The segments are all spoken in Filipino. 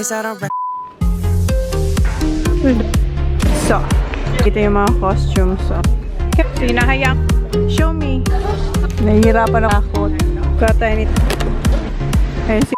chase out a rap. So, ito yung mga costumes. So, sinahayang. Show me. Nahihirapan ako. Kata nito. Ayun si...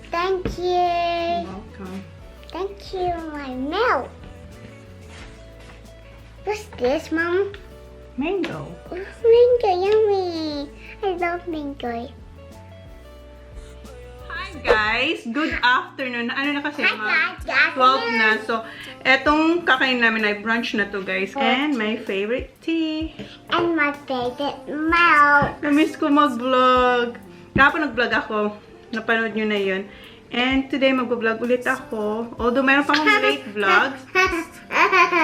Thank you. Welcome. Thank you, my milk. What's this, Mom? Mango. Oh, mango, yummy. I love mango. Hi guys! Good afternoon. Ano na kasi? Hi, guys. 12 na. So, etong kakain namin ay brunch na to guys. And my favorite tea. And my favorite milk. Namiss ko mag-vlog. Kapag nag-vlog ako, napanood nyo na yun. And today, mag-vlog ulit ako. Although, mayroon pa akong late vlogs.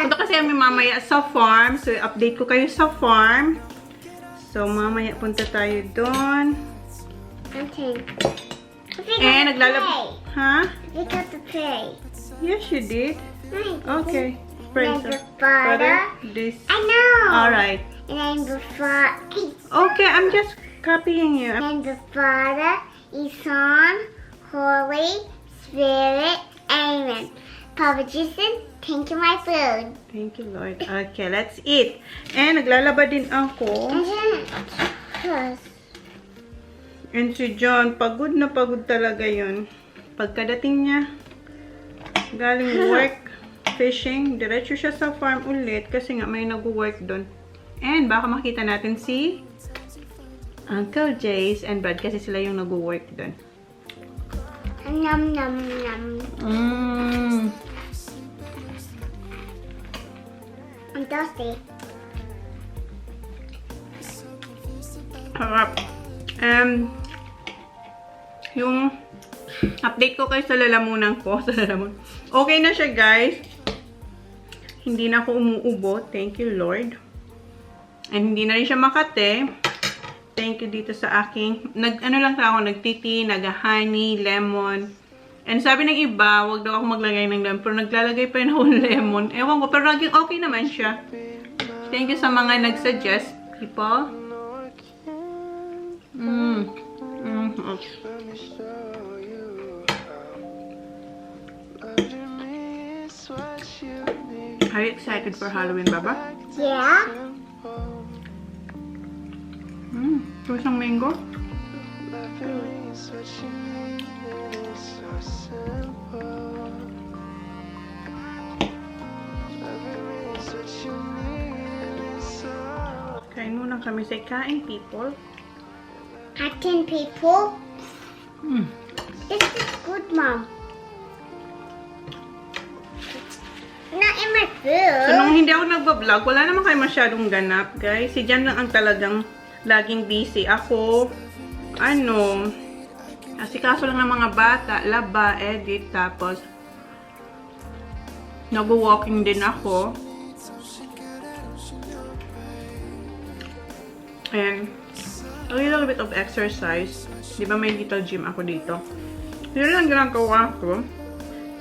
Punta kasi kami mamaya sa farm. So, update ko kayo sa farm. So, mamaya punta tayo doon. Okay. And naglalab... Ha? We got to pray. Yes, you did. Okay. And Praise the the Father. This. I know. Alright. And then the Father. Okay, I'm just copying you. And the Father, the Son, Holy Spirit. Amen. Papa Jesus, thank you my food. Thank you, Lord. Okay, let's eat. And naglalaba din ako. And then, And si John, pagod na pagod talaga yun. Pagkadating niya, galing work, fishing, diretso siya sa farm ulit kasi nga may nag-work doon. And baka makita natin si Uncle Jace and Brad kasi sila yung nag-work doon. Nom nom nom. I'm thirsty. Harap. Yung update ko kayo sa lalamunan ko. Sa lalamunan. Okay na siya, guys. Hindi na ako umuubo. Thank you, Lord. And hindi na rin siya makate. Thank you dito sa aking... Ano lang ako, nagtiti, nag-honey, lemon. And sabi ng iba, wag daw ako maglagay ng lemon. Pero naglalagay pa rin ako ng lemon. Ewan ko, pero naging okay naman siya. Thank you sa mga nag-suggest, people. Are you excited for Halloween, Baba? Yeah. Gusto isang mango? Kain muna kami sa kain, people. 10 people. This is good, Mom. Not in my food. So, nung hindi ako nagbablog, wala naman kayo masyadong ganap, guys. Si Jan lang ang talagang laging busy. Ako, asikaso lang ng mga bata, laba, edit, tapos Nag-walking din ako. And a little bit of exercise. Di ba may little gym ako dito? Yun lang ginagawa ko.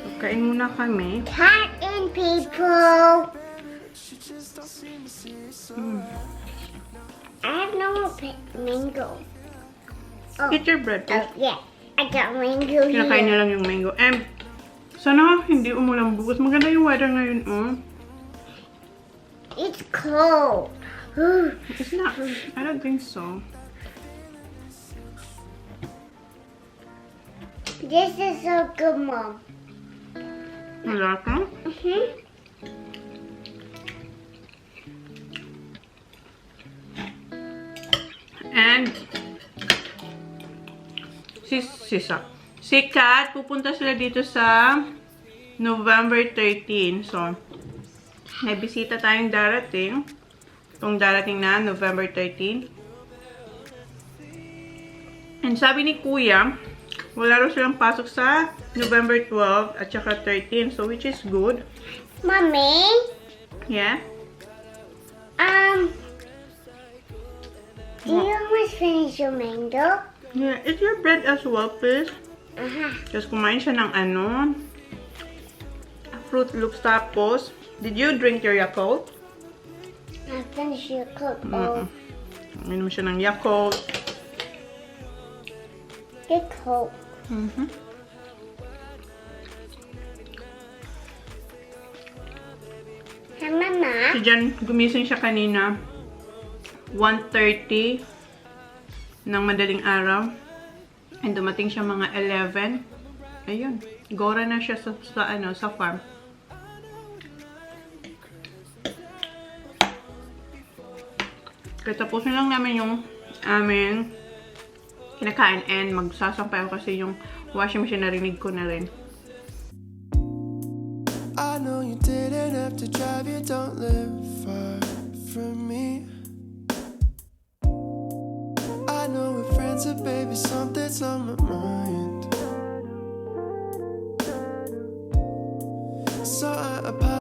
So, kain muna kami. Cat and people. I have no more mango. Oh. Eat your bread, Oh, please. yeah. I got mango here. Kinakain niya lang yung mango. And, sana hindi umulang bukas. Maganda yung weather ngayon, oh. It's cold. It's not. I don't think so. This is so good, Mom. Wala ka? And, si Kat, pupunta sila dito sa November 13. So, may bisita tayong darating. Itong darating na, November 13. And sabi ni Kuya, wala rin silang pasok sa November 12 at saka 13. So, which is good. Mommy? Yeah? Do you almost finish your mango? Yeah. Eat your bread as well, please. Tapos kumain siya ng Fruit Loops. Tapos, did you drink your Yakult? I finished your cook. Oh, Uminom siya ng Yakult. good coke. Hey, Mama. So, dyan, gumising siya kanina. 1:30 ng madaling araw. And dumating siya mga 11. Ayun. Gora na siya sa farm. Kaya tapusin lang namin yung aming kinakain and magsasampay ako kasi yung washing machine narinig ko na rin. I know you didn't have to drive, you don't live far from me. I know we're friends, but baby, something's on my mind. So I apologize.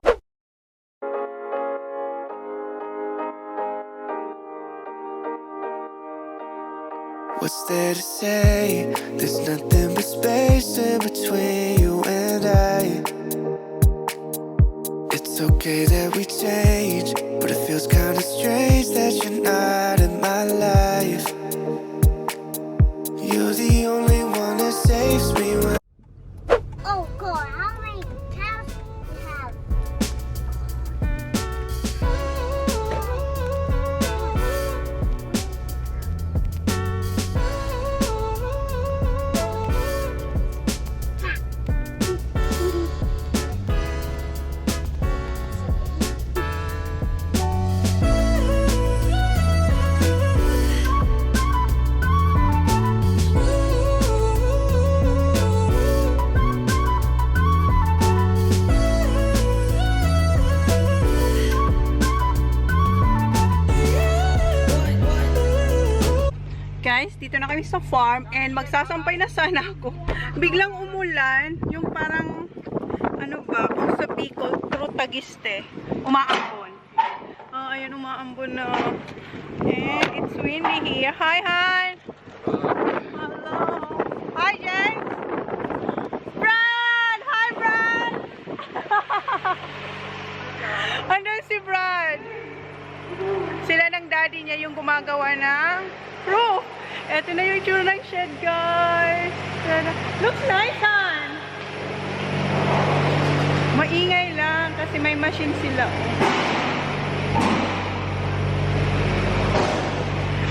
What's there to say? There's nothing but space in between you and I. It's okay that we change, but it feels kinda strange that you're not in my life. You're the only one that saves me when Oh, God. How many cows do you have? Guys, dito na kami sa farm and magsasampay na sana ako. Biglang umulan, yung parang kung sa Bicol, through Tagiste, umaambon. Ayan, umaambon na. And it's windy here. Hi, Han! Hello! Hi, James! Brad! Hi, Brad! Andun si Brad! Sila ng daddy niya yung gumagawa ng roof. Eto na yung itsura ng shed, guys. Looks nice, Han. Maingay lang kasi may machine sila.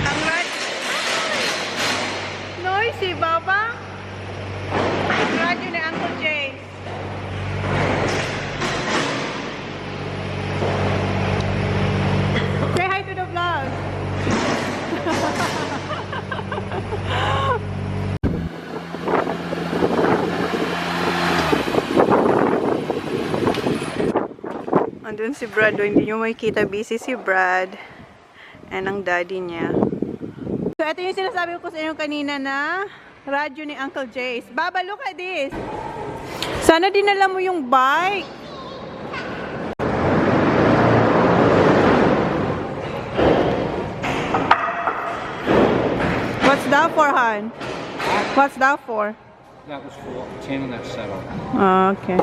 Ang noisy, Baba. Ang radyo ni Uncle Jace. Say hi to the vlog. Andun si Brad, hindi nyo makikita, busy si Brad and ang daddy niya. So ito yung sinasabi ko sa inyo kanina na radyo ni Uncle Jace. Baba, look at this. Sana dinala mo yung bike. that for, hon? What's that for? That was for tin and that settled. Oh, okay.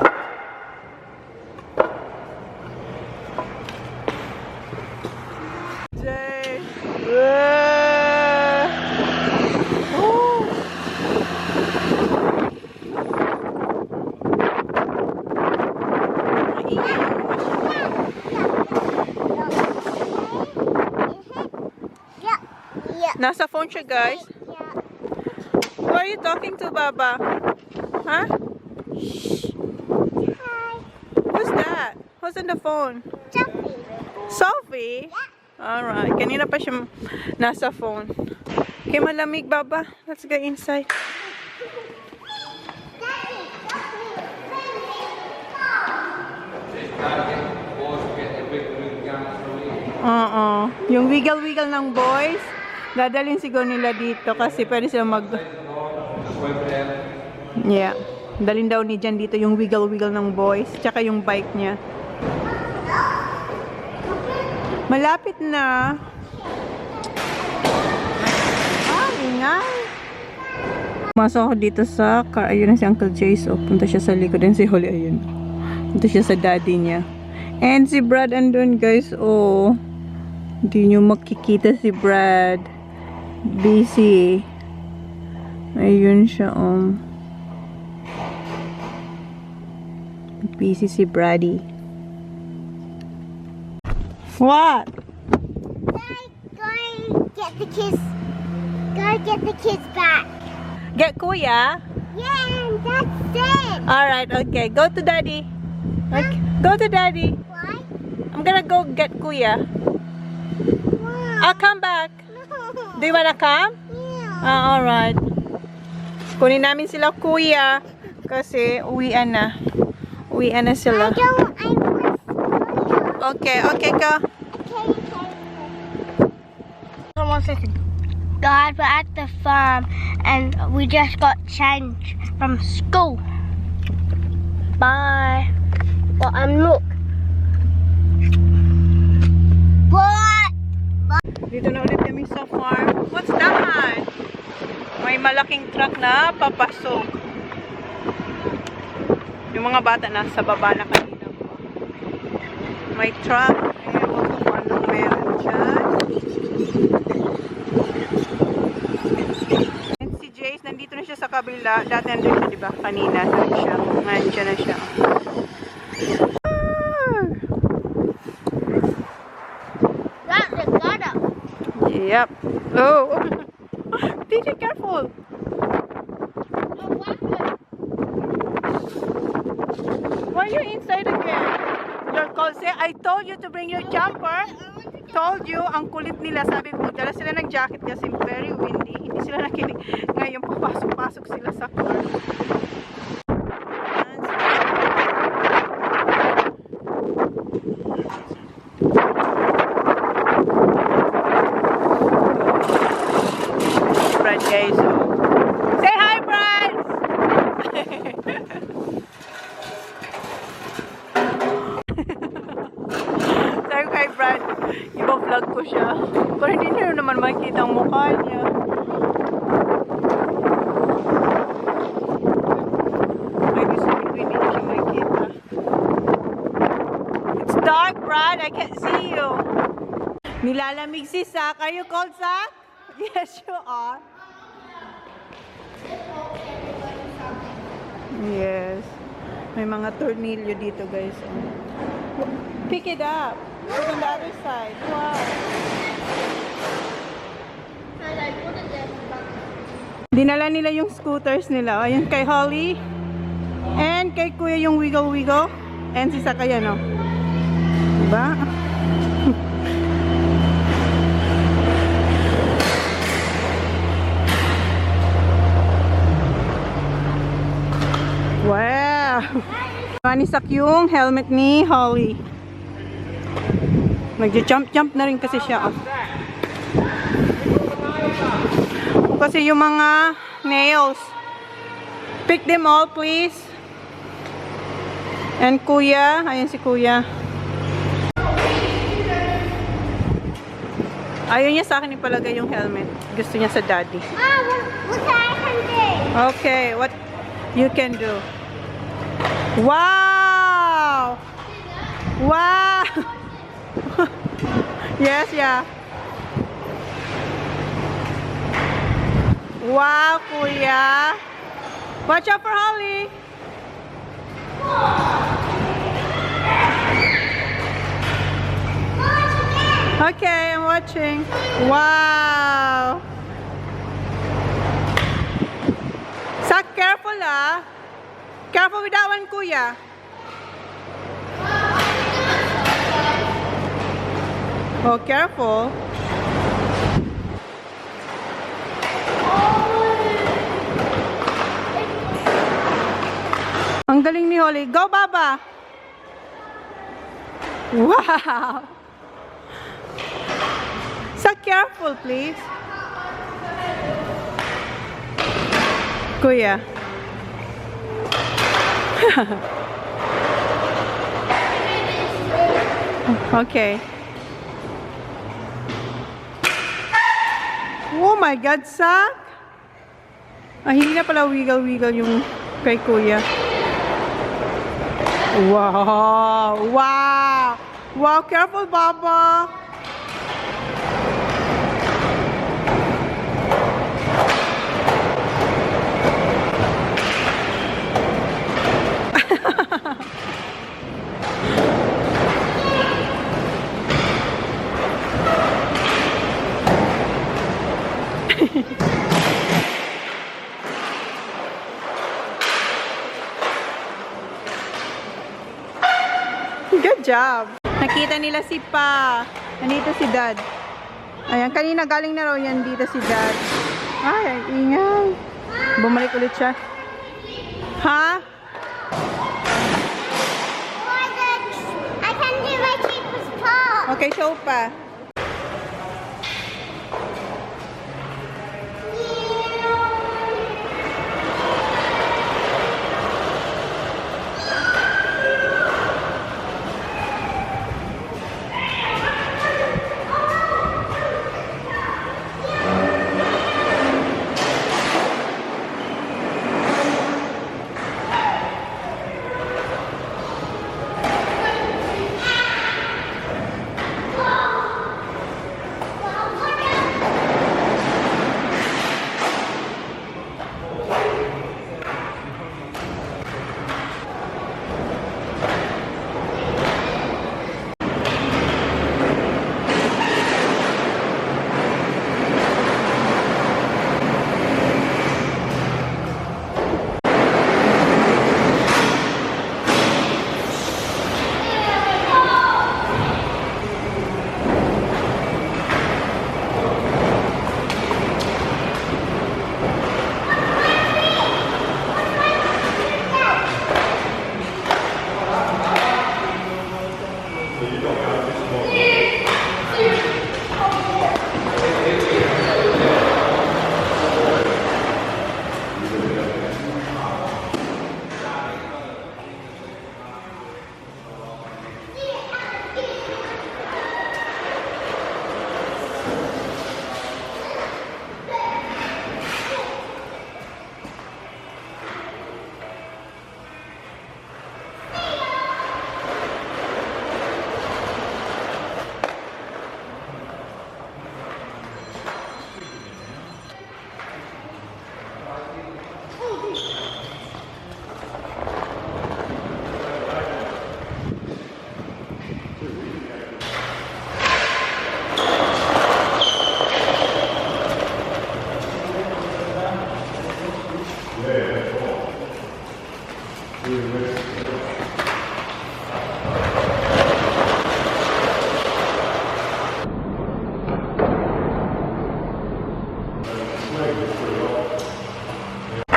Jay. Oh. Yeah. Nasa phone siya, guys. Who are you talking to, Baba? Huh? Hi. Who's that? Who's on the phone? Sophie. Sophie? Alright. Kanina pa siya nasa phone. Okay, malamig, Baba. Let's go inside. Yung wiggle-wiggle ng boys, dadalhin siguro nila dito kasi pwede sila Yeah. Dalhin daw ni Jan dito yung wiggle-wiggle ng boys, tsaka yung bike niya. Malapit na. Ingay. Masok ako dito sa car. Ayun na si Uncle Jace. Oh, punta siya sa likod. And si Holly, ayun. Punta siya sa daddy niya. And si Brad andun, guys. Oh. Hindi nyo makikita si Brad. Busy. Ayun siya, busy si Brady. What? Go get the kids back. Get Kuya? Yeah, that's it. Alright, okay. Go to daddy. Okay. Go to daddy. Why? I'm gonna go get Kuya. I'll come back. Do you wanna come? Yeah. Alright. Kunin namin sila Kuya kasi uwian na. Uwian na sila. I want Okay, okay, go. Someone says, God, we're at the farm and we just got changed from school. Bye. Well, look. What? Dito na ulit kami sa farm. What's that? May malaking truck na papasok. Yung mga bata nasa baba na kanina. May truck. Ewan ko kung anong meron dyan. And si Jace, nandito na siya sa kabila. Dati nandun siya, diba? Kanina. Nandun siya. Ngayon siya na siya. That's the gutter. Yep. Oh. DJ, careful. Why are you inside again? Your call say, I told you to bring your jumper. Told you, ang kulit nila. Sabi ko, dala sila ng jacket kasi very windy. Hindi sila nakinig. Ngayon, papasok-pasok sila sa car. Brad, guys. Say hi, Brad! Sabi ko kay Brad, iba-vlog ko siya. Pero hindi nyo naman makikita ang mukha niya. Ay, gusto ko hindi nyo siya makikita. It's dark, Brad. I can't see you. Nilalamig si Sak. Are you cold, Sak? Yes, you are. Yes. May mga tornilyo dito, guys. Pick it up. It's on the other side. Wow. Dinala nila yung scooters nila. Ayun kay Holly. And kay Kuya yung wiggle-wiggle. And si Sakaya, no? Diba? Wow! Manisak yung helmet ni Holly. Nag-jump-jump na rin kasi siya. Kasi yung mga nails. Pick them all, please. And Kuya. Ayan si Kuya. Ayaw niya sa akin ipalagay yung helmet. Gusto niya sa daddy. What I can do? Okay, what you can do? Wow! Wow! Yes, yeah. Wow, kuya. Watch out for Holly. Okay, I'm watching. Wow. Sak, careful ah. Careful with that one, kuya. Oh, careful. Ang galing ni Holly. Go, Baba! Wow! So careful, please. Kuya. Okay. Oh my God, Sak! Ah, hindi na pala wiggle-wiggle yung kay Kuya. Wow! Wow! Wow! Careful, Baba! Good job! Nakita nila si Pa. Nandito si Dad. Ayan, kanina galing na raw yan dito si Dad. Ay, ingay. Bumalik ulit siya. Ha? I can do my cheapest part. Okay, show pa.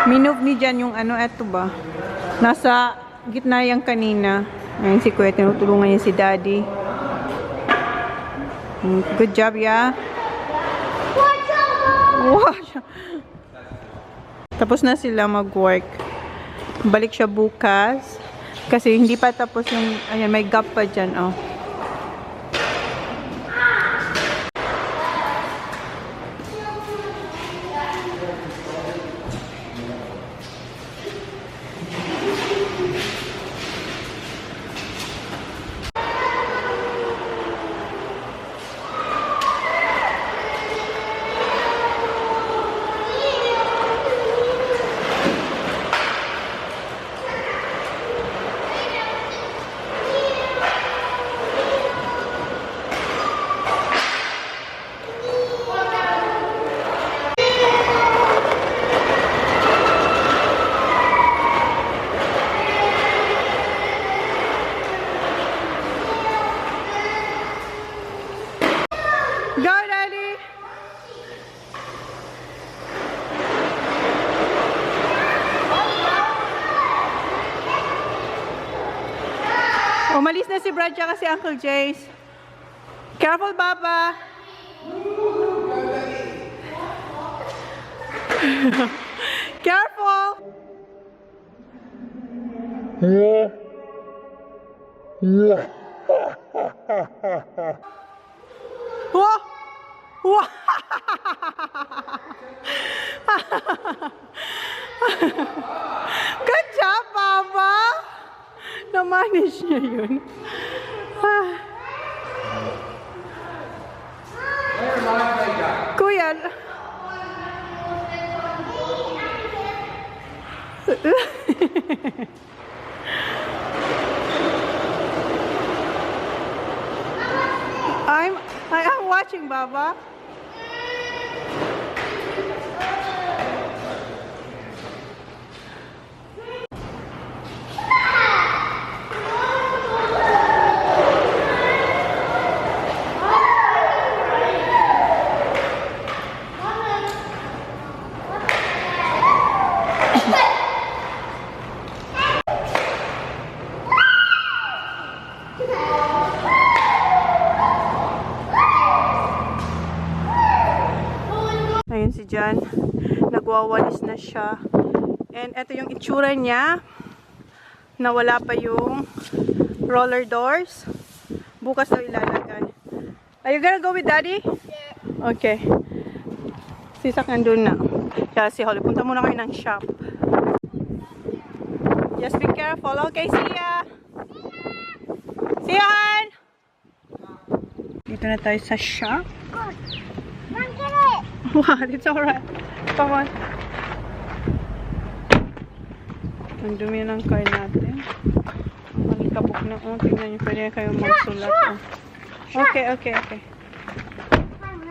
Minove ni dyan yung ano, eto ba? Nasa gitna yung kanina. Ayun si Kuya, tinutulungan niya si Daddy. Good job, ya. Watch out! Tapos na sila mag-work. Balik siya bukas. Kasi hindi pa tapos yung, ayan, may gap pa dyan, oh. Umalis na si Brad tsaka si Uncle Jace. Careful, Papa. Careful. Whoa. Whoa. Good job, Papa. Na-manage niya yun. Kuya. I am watching, Baba. Ayun si John. Nagwawalis na siya. And ito yung itsura niya. Nawala pa yung roller doors. Bukas daw ilalagay. Are you gonna go with Daddy? Yeah. Okay. Si Sak nandun na. Kaya si Holly, punta muna kayo ng shop. Just be careful. Okay, see ya! See ya, Han! Dito na tayo sa shop. What? It's alright. Come on. Ang dumi ng car natin. Ang alikabok na. Oh, tingnan nyo. Pwede kayo magsulat. Oh. Okay, okay, okay.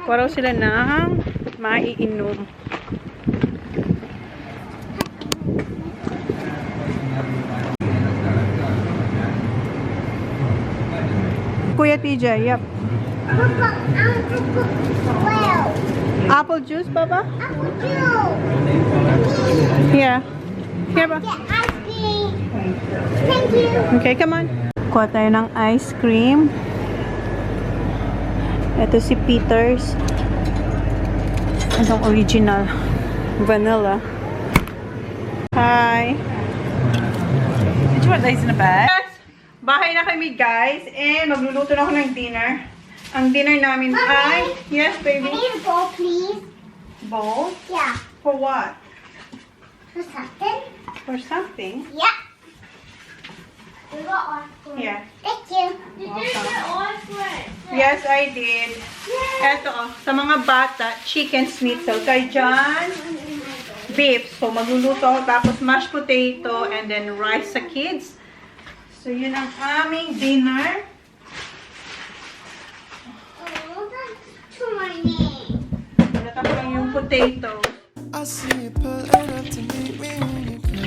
Kuwaraw sila ng maiinom. Kuya TJ, yep. Apple juice, Papa? Apple juice. Here. Here, Papa. Get ice cream. Thank you. Okay, come on. Kuha tayo ng ice cream. Ito si Peter's. Itong original. Vanilla. Hi. Did you want these in a bag? Yes! Bahay na kami, guys. And magluluto na ako ng dinner. Ang dinner namin ay... Yes, I baby? need a bowl, please. Bowl? Yeah. For what? For something? For something? Yeah. We got one for it. Yeah. Thank you. Yes, I did. Eto, oh, sa mga bata, chicken schnitzel. Kay John, beef. So, magluluto ako. Tapos mashed potato and then rice sa kids. So, yun ang aming dinner. Oh, that's too many. Wala ko lang yung potato. I see you pulling up to meet me when you come.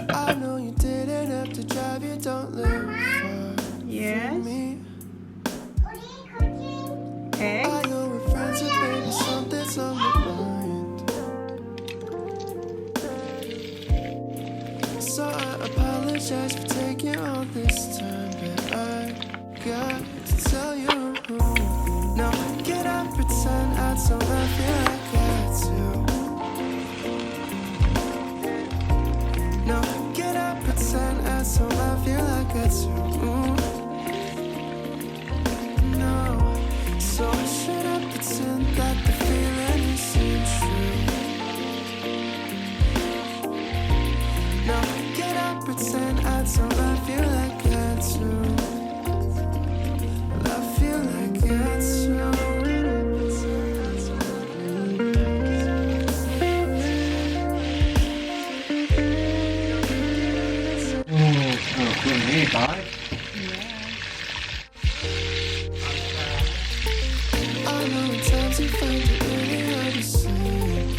I know you didn't have to drive, you don't live far Yes. from me. What are you cooking? Eggs. I know we're friends, but baby, something's on my mind. So I apologize for taking all this time, but I got to tell you. Now can I pretend I don't feel like I do? Now can I pretend I don't feel like I do? No. So should I pretend that the feeling isn't true? Now can I pretend I don't feel like I do? I feel like I do. Oh, good here, guys. I know at times you find it really hard to see,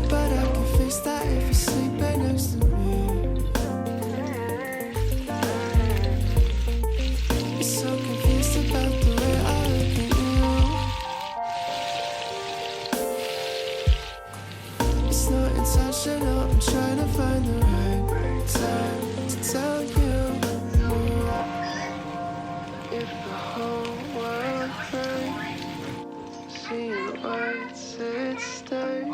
but I can fix that if you sleep right next to me. You're so confused about the way I look at you. touch it up. I'm trying to find the right time to tell you. If the whole world heard, seeing what's at stake,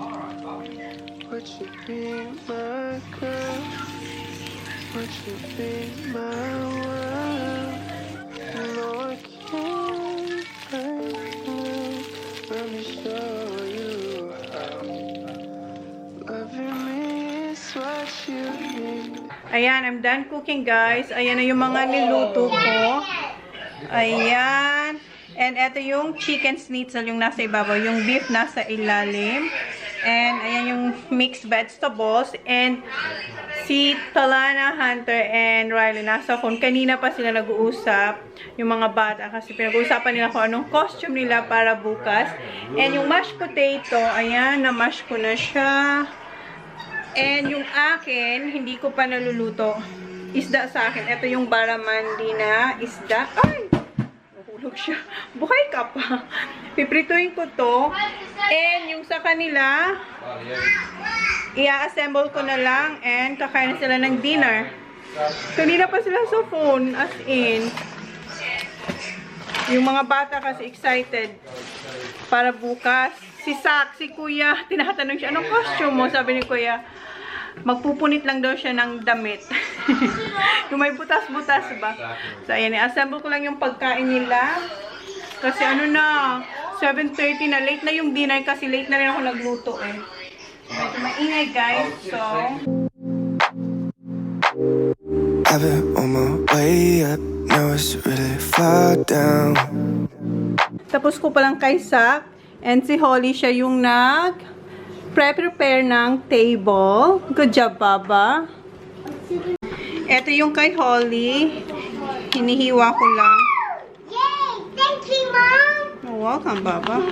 would you be my girl? Would you be my world? No, I can't break you. Let me show you how. Loving me is what you need. Ayan, I'm done cooking, guys. Ayan na yung mga niluto ko. Ayan. And ito yung chicken schnitzel yung nasa ibabaw. Yung beef nasa ilalim. And ayan yung mixed vegetables. And si Talana, Hunter, and Riley nasa phone. Kanina pa sila nag-uusap. Yung mga bata. Kasi pinag-uusapan nila kung anong costume nila para bukas. And yung mashed potato. Ayan, na-mash ko na siya. And yung akin, hindi ko pa naluluto. Isda sa akin. Ito yung baramandi na isda. Ay! Nahulog siya. Buhay ka pa. Piprituin ko to. And yung sa kanila, i-assemble ko na lang. And kakain na sila ng dinner. Kanina pa sila sa phone. As in. Yung mga bata kasi excited. Para bukas. Si Sak, si Kuya, tinatanong siya, anong costume mo? Sabi ni Kuya, magpupunit lang daw siya ng damit. Yung may butas-butas ba? So, ayan, i-assemble ko lang yung pagkain nila. Kasi ano na, 7:30 na. Late na yung dinner kasi late na rin ako nagluto eh. Medyo maingay, guys. So, I've been on my way up, now it's really far down. tapos ko palang kay Sak. And si Holly, siya yung nag-prepare ng table. Good job, Baba. Ito yung kay Holly. Hinihiwa ko lang. Yay! Thank you, Mom! You're welcome, Baba.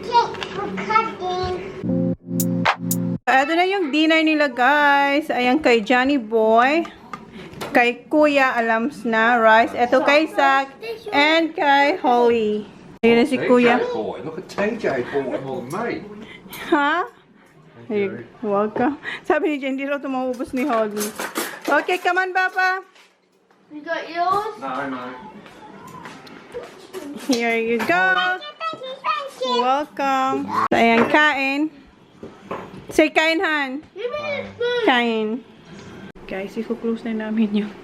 Cake for cutting. Ito na yung dinner nila, guys. Ayan kay Johnny Boy. Kay Kuya, alams na, rice. Ito kay Sak. And kay Holly. Ayun na si Kuya. Boy. Look at TJ bought more than me. Ha? Hey, welcome. Sabi ni Jen, hindi raw ito maubos ni Holly. Okay, come on, Papa. You got yours? No, no. Here you go. Thank you. Welcome. Ayan, kain. Say kain, Han. Give me the spoon. Kain. Guys, i-close na namin yung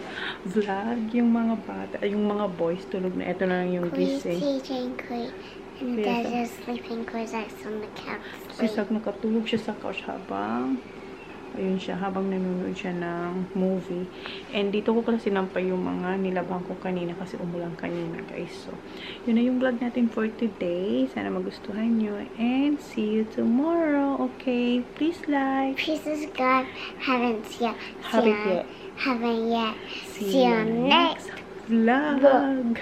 vlog. Yung mga bata, yung mga boys tulog na. Ito na lang yung gising. TJ and Chloe. And Yes. Dad is sleeping because I on the couch. Si Sak nakatulog siya sa couch habang ayun siya, habang nanonood siya ng movie. And dito ko kasi sinampay yung mga nilabang ko kanina kasi umulan kanina, guys. So, yun na yung vlog natin for today. Sana magustuhan nyo. And see you tomorrow. Okay? Please like. Please subscribe. Haven't yet. Haven't yet. See you next vlog.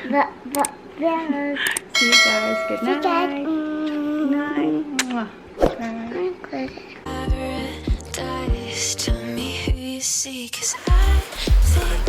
vlog. See you guys. Good See you guys. night. Good night. Mwah. Bye. I'm good. Paradise, tell me who you see, 'cause I think